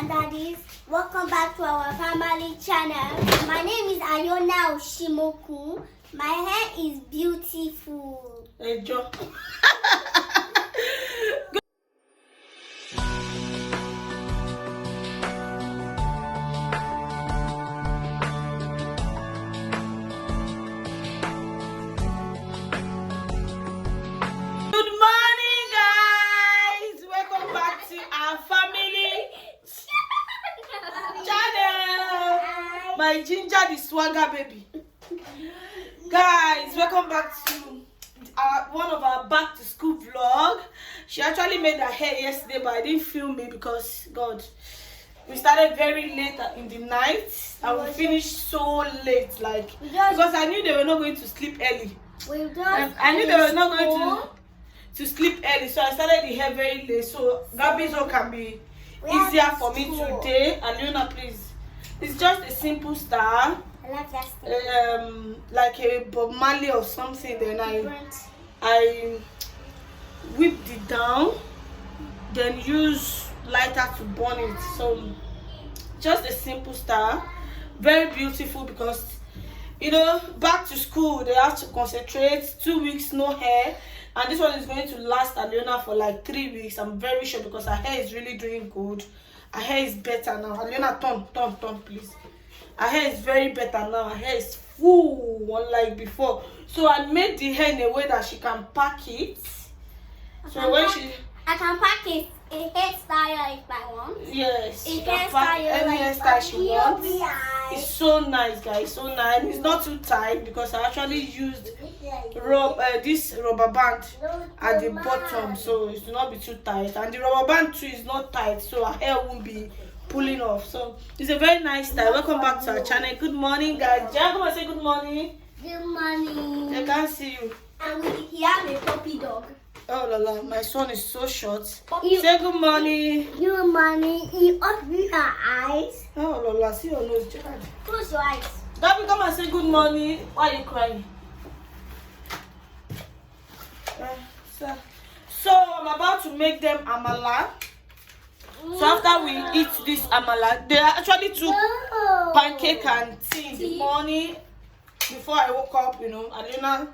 and daddies, welcome back to our family channel. My name is Ayona Oshimoku. My hair is beautiful. Hey, Joe. My ginger, the swagger baby. Guys, welcome back to one of our back to school vlog. She actually made her hair yesterday, but I didn't film it because God, we started very late in the night and we finished so late, like because I knew they were not going to sleep early. I knew they were not going to sleep early, so I started the hair very late. So Gabby's all can be easier for me today. Aliona, please. It's just a simple style. I like that style. Like a Bob Marley or something. Then I whipped it down, then use lighter to burn it. So just a simple style, very beautiful because back to school they have to concentrate. 2 weeks no hair, and this one is going to last Aliona for like 3 weeks. I'm very sure because her hair is really doing good. Her hair is better now. Aliona, turn, please. Her hair is very better now. Her hair is full, unlike before. So I made the hair in a way that she can pack it. I can pack it a hairstyle if I want. Yes, she can pack any hairstyle she wants. It's so nice, guys. So nice. It's not too tight because I actually used this rubber band at the bottom, so it will not be too tight. And the rubber band too is not tight, so her hair won't be pulling off. So it's a very nice style. Welcome back to our channel. Good morning, guys. Jaya, come and say good morning. Good morning. I can't see you. And we have a puppy dog. Oh la la, my son is so short. Say good morning. Good morning. You open her eyes. Oh la la, see your nose, Jaya. Close your eyes. Gabby, come and say good morning. Why are you crying? So I'm about to make them amala. So after we eat this amala, they actually took pancake and tea in the morning before I woke up. Aliona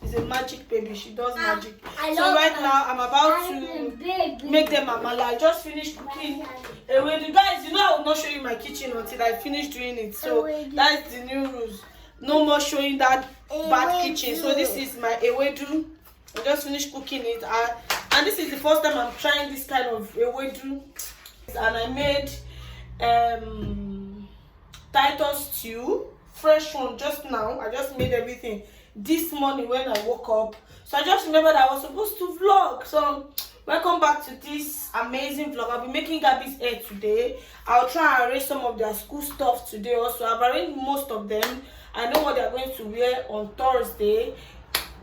is a magic baby. She does magic. So right now I'm about to make them amala. I just finished cooking. Ewedu, guys, I will not show you my kitchen until I finish doing it. So that's the new rules. No more showing that bad kitchen. So this is my ewedu. I just finished cooking it, and this is the first time I'm trying this kind of ewedu. And I made Titus stew, fresh one just now. I just made everything this morning when I woke up. So I just remembered I was supposed to vlog. So welcome back to this amazing vlog. I'll be making Gabby's hair today. I'll try and arrange some of their school stuff today also. I've arranged most of them. I know what they're going to wear on Thursday.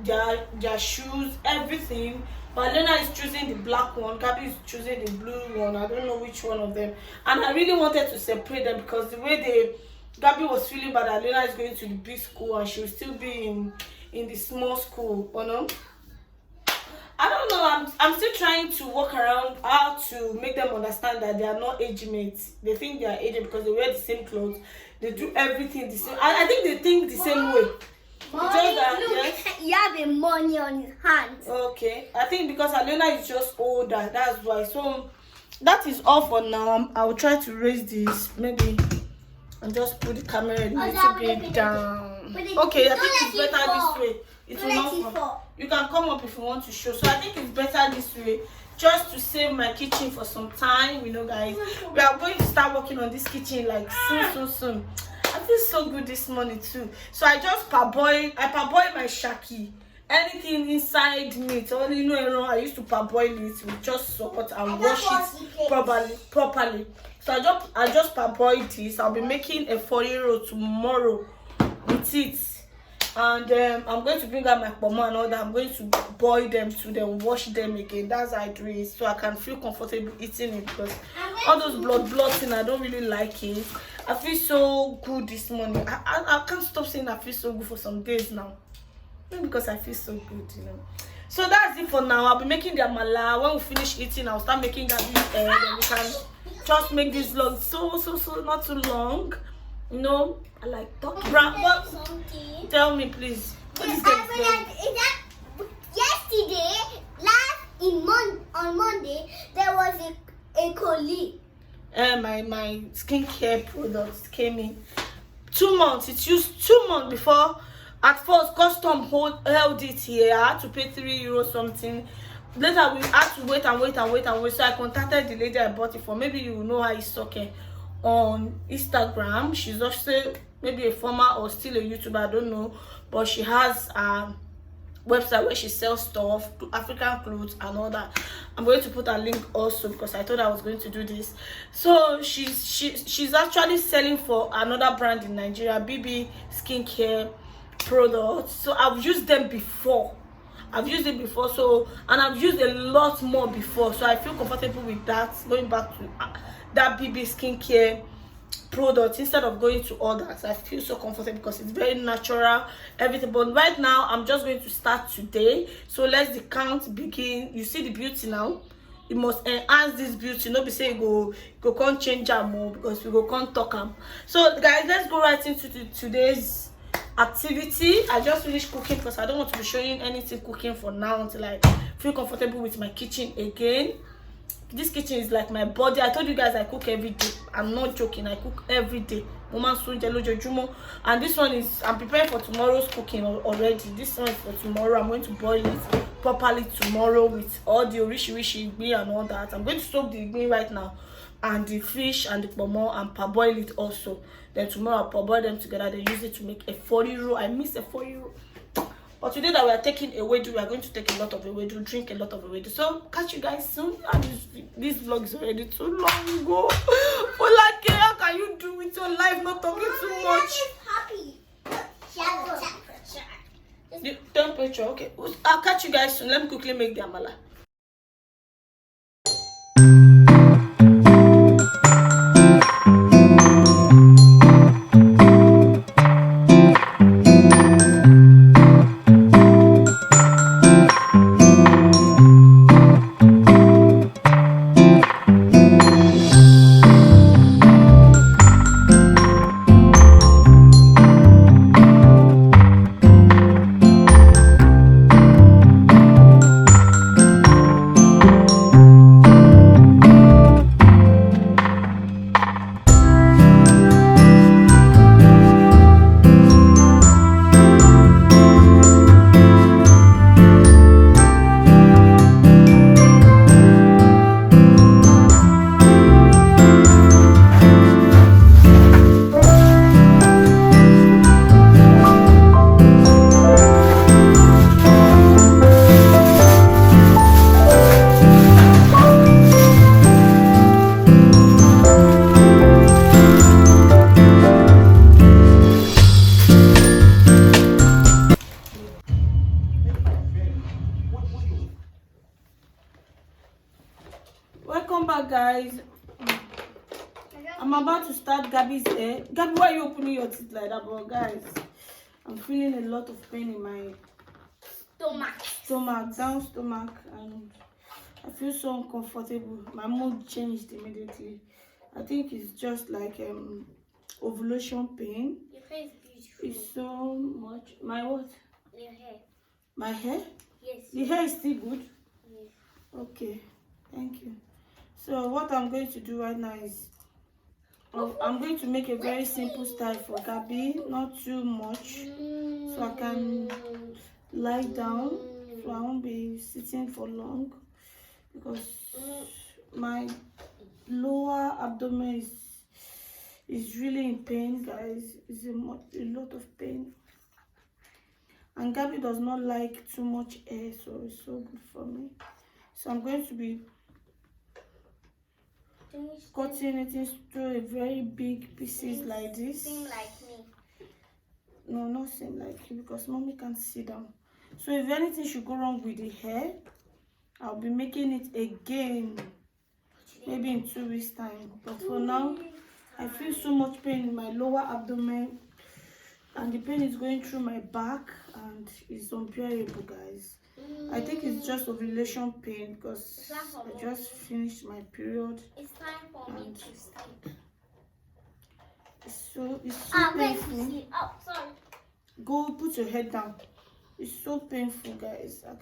Their shoes, everything. But Lena is choosing the black one, Gabby is choosing the blue one. I don't know which one of them. And I really wanted to separate them because the way Gabby was feeling bad that Lena is going to the big school and she will still be in the small school, I don't know. I'm still trying to work around how to make them understand that they are not age mates. They think they are age because they wear the same clothes. They do everything the same. I think they think the same way. Mommy, look, he have the money on his hands. Okay, I think because Aliona is just older, that's why. So that is all for now. I will try to raise this. Maybe and just put the camera a little bit down. Okay, I think it's better this way. It will not fall. You can come up if you want to show. So I think it's better this way, just to save my kitchen for some time. Guys, we are going to start working on this kitchen like soon. I feel so good this morning too. So I just parboil my shaki. Anything inside meat, I used to parboil it with just salt and wash it properly. So I just parboil this. I'll be making a foriro tomorrow with it. And I'm going to bring out my pomo and all that. I'm going to boil them to then wash them again. That's how I do it, so I can feel comfortable eating it because all those blood thing, I don't really like it. I feel so good this morning. I can't stop saying I feel so good for some days now. Maybe because I feel so good, So that's it for now. I'll be making the amala. When we finish eating, I'll start making Gabby's hair. Then we can just make this vlog so not too long. You know, I like talk brown. But tell me, please. What is Yesterday, on Monday, there was a colleague. My skincare products came in 2 months. It used 2 months before. At first, custom held it here. I had to pay €3 something. Later, we had to wait. So I contacted the lady I bought it for. Maybe you know her, is talking on Instagram. She's also maybe a former or still a YouTuber, I don't know, but she has a website where she sells stuff, African clothes and all that. I'm going to put a link also because I thought I was going to do this. So she's actually selling for another brand in Nigeria, BB skincare products. So I've used them before. I've used it before, so, and I've used a lot more before, so I feel comfortable with that, going back to that BB skincare product instead of going to others. I feel so comfortable because it's very natural, everything. But right now I'm just going to start today, so let the count begin. You see the beauty now, you must enhance this beauty, not be say go can't change am more because we go can't talk am. So guys, let's go right into today's activity. I just finished cooking because I don't want to be showing anything cooking for now until I feel comfortable with my kitchen again. This kitchen is like my body. I told you guys I cook every day. I'm not joking, I cook every day. And this one is, I'm preparing for tomorrow's cooking already. This one is for tomorrow. I'm going to boil it properly tomorrow with all the rishi and all that. I'm going to soak the igbi right now, and the fish and the pomo, and parboil it also. Then tomorrow I'll parboil them together. Then use it to make a 40 roll. I miss a 40 roll. But today that we are taking ewedu, we are going to take a lot of ewedu, drink a lot of ewedu. So catch you guys soon. And this vlog is already too long ago. But like, how can you do with your life not talking too much? The temperature, okay. I'll catch you guys soon. Let me quickly make the amala. Welcome back, guys. I'm about to start Gabby's hair. Gabby, why are you opening your teeth like that? But guys, I'm feeling a lot of pain in my stomach, down stomach, and I feel so uncomfortable. My mood changed immediately. I think it's just like ovulation pain. Your hair is beautiful. It's so much. My what? Your hair. My hair? Yes. The hair is still good? Yes. Okay, thank you. So what I'm going to do right now is I'm going to make a very simple style for Gabby, not too much, so I can lie down, so I won't be sitting for long, because my lower abdomen is really in pain, guys. It's a lot of pain, and Gabby does not like too much air, so it's so good for me. So I'm going to be cutting it into a very big pieces like this. Sing like me. No, not same like you, because mommy can't sit down. So if anything should go wrong with the hair, I'll be making it again, maybe in 2 weeks time. But for now, I feel so much pain in my lower abdomen, and the pain is going through my back, and it's unbearable, guys. I think it's just ovulation pain because I just finished my period. It's time for me to sleep. It's so Wait, painful. sleep. Oh, sorry. Go put your head down. It's so painful, guys. I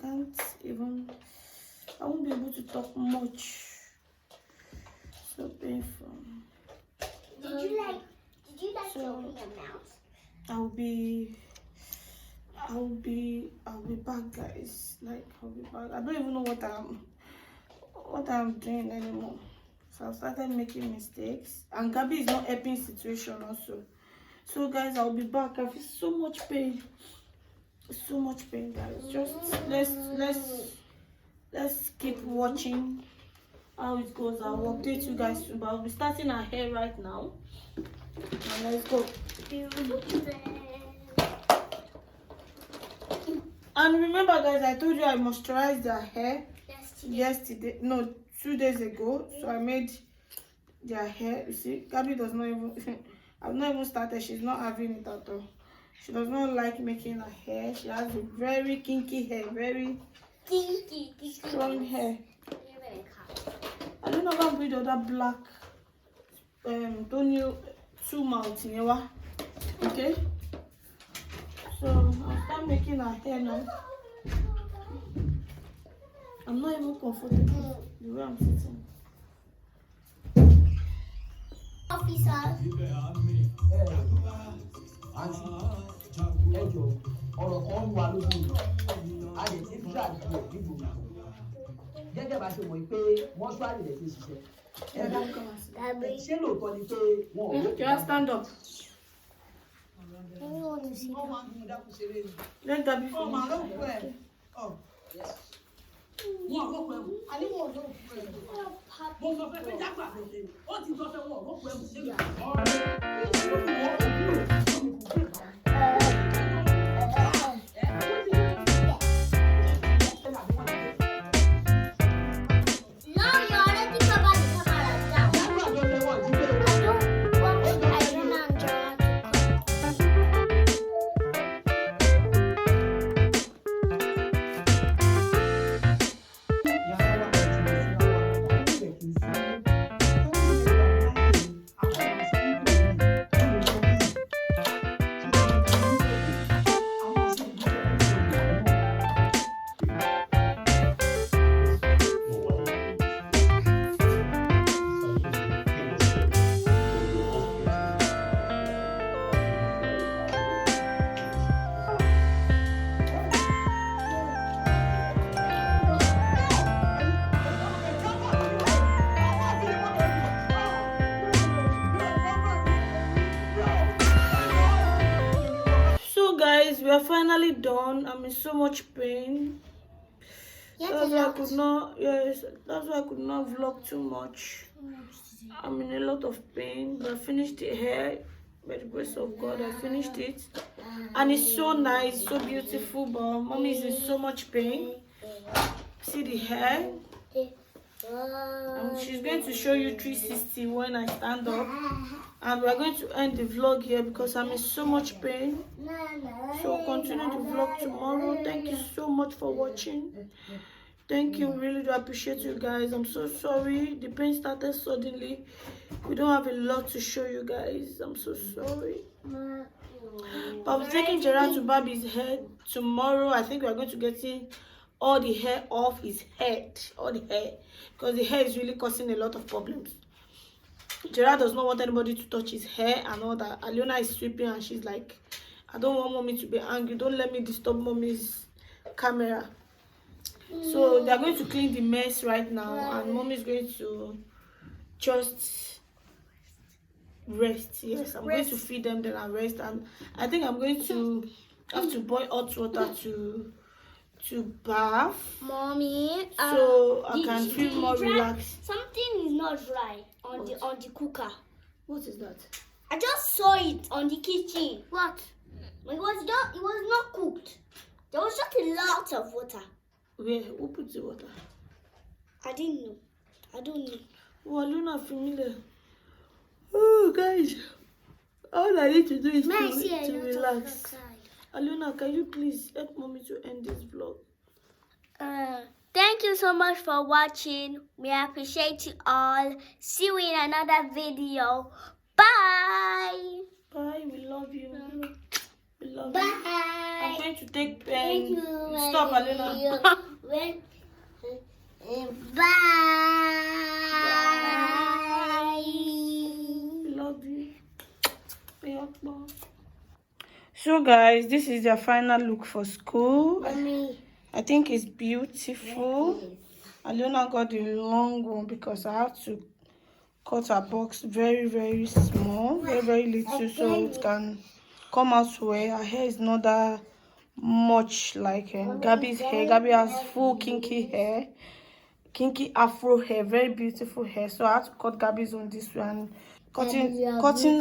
won't be able to talk much. So painful. Did you like to open your mouth? I'll be back, guys. I'll be back. I don't even know what I'm doing anymore. So I started making mistakes, and Gabby is not helping situation also. So guys, I'll be back. I feel so much pain. So much pain, guys. Just let's keep watching how it goes. I'll update you guys soon, but I'll be starting our hair right now. And let's go. And remember, guys, I told you I moisturized their hair yesterday. No, 2 days ago. So I made their hair. You see, Gabby does not even. I've not even started. She's not having it at all. She does not like making her hair. She has a very kinky hair, very strong hair. I don't know how to put the other black. Don't you 2 mouths in your. Okay. So I'll start making her hair now. I'm not even comfortable the way I'm sitting. Officer. ọ̀rọ̀ kan wà lójú a lè ti drag rẹ̀ nígbò gẹ́gẹ́ bá ṣe mọ̀ pé wọ́n ṣúárì rẹ̀ ti ṣiṣẹ́ ṣé lóòótọ́ ni pé wọn ò lókè Just stand up. wọ́n máa ń mú dákú ṣeré ni Let Gabby wọ́n máa finish. lóòkù ẹ̀ wọn ò lóòkù ẹ̀ àní wọn ò lóòkù ẹ̀ mo sọ pé jágbà tètè ó ti sọ pé wọn ò lóòkù ẹ̀ ṣé kí We are finally done. I'm in so much pain. That's why I could not. Yes, that's why I could not vlog too much. I'm in a lot of pain. But I finished the hair. By the grace of God, I finished it, and it's so nice, so beautiful. But mommy is in so much pain. See the hair. And she's going to show you 360 when I stand up. And we're going to end the vlog here because I'm in so much pain. So continue the vlog tomorrow. Thank you so much for watching. Thank you. Really do appreciate you guys. I'm so sorry. The pain started suddenly. We don't have a lot to show you guys. I'm so sorry. But I'm taking Gerard to barb his head tomorrow. I think we are going to get all the hair off his head. All the hair. Because the hair is really causing a lot of problems. Gerard does not want anybody to touch his hair and all that. Aliona is sweeping and she's like, I don't want mommy to be angry. Don't let me disturb mommy's camera. So they're going to clean the mess right now and mommy is going to just rest. Yes, I'm going to feed them, then I'll rest. And I think I'm going to have to boil hot water to bath. Mommy, so I can feel more relaxed. Something is not right on the cooker. What is that? I just saw it on the kitchen. What? It was not cooked. There was just a lot of water. Where? Who put the water? I didn't know. I don't know. Oh, Aluna, familiar. Oh, guys. All I need to do is to relax. Aluna, can you please help mommy to end this vlog? Thank you so much for watching. We appreciate you all. See you in another video. Bye. Bye. We love you. We love Bye. you. I'm going to take Thank you. Stop, Alena. Bye. We love you. So guys, this is their final look for school. Mommy. I think it's beautiful. Alena got the long one because I have to cut her box very, very small, very, very little, so it can come out well. Her hair is not that much like Gabby's hair. Gabby has full kinky hair, kinky afro hair, very beautiful hair. So I had to cut Gabby's on this one. Cutting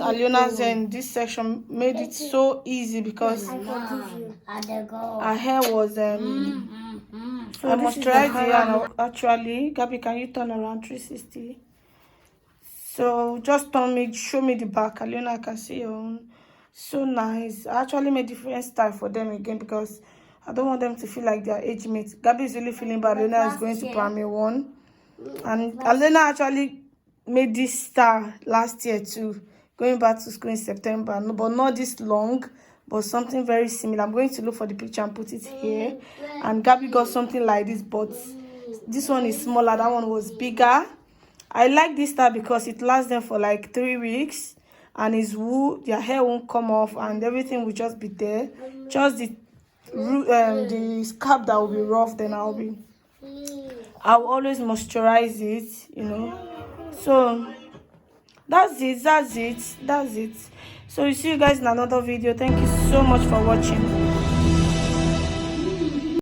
Alena's hair in this section made it so easy because her hair was I moisturized the hair actually. Gabby, can you turn around 360? So just show me the back. Alena, I can see your own. So nice. I actually made different style for them again because I don't want them to feel like their age mates. Gabby is really feeling bad. Alena is going to primary 1. And Alena actually made this style last year too, going back to school in September. No, but not this long, but something very similar. I'm going to look for the picture and put it here. And Gabby got something like this, but this one is smaller. That one was bigger. I like this style because it lasts them for like 3 weeks, and it's wool. Their hair won't come off, and everything will just be there. Just the scalp that will be rough. Then I'll always moisturize it, you know. So that's it. So you see you guys in another video. Thank you so much for watching.